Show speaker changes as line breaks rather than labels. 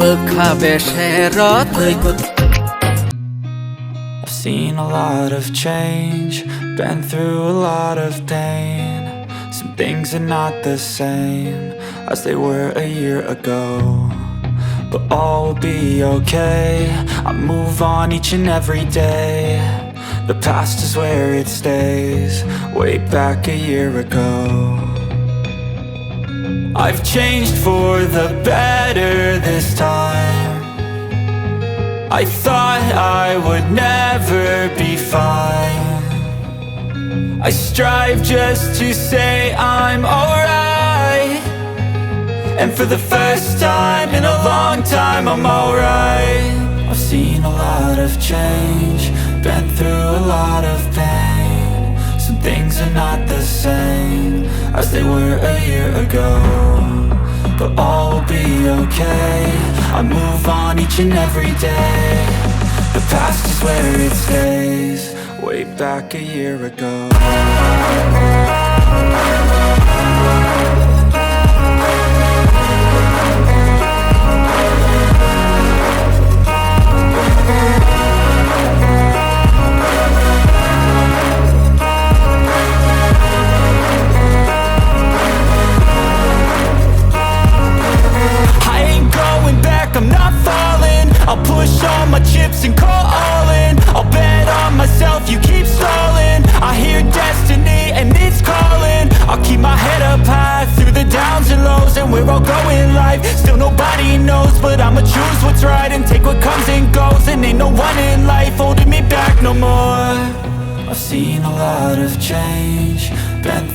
I've seen a lot of change, been through a lot of pain. Some things are not the same as they were a year ago, but all will be okay. I move on each and every day. The past is where it stays, way back a year ago. I've changed for the better this time. I thought I would never be fine. I strive just to say I'm alright, and for the first time in a long time I'm alright. I've seen a lot of change, been through a lot of pain. Some things are not the same as they were a year ago, but all will be okay. I move on each and every day. The past is where it stays, way back a year ago. I'm not falling, I'll push all my chips and call all in. I'll bet on myself, you keep stalling. I hear destiny and it's calling. I'll keep my head up high through the downs and lows, and we're all going live. Still nobody knows, but I'ma choose what's right and take what comes and goes. And ain't no one in life holding me back no more. I've seen a lot of change, been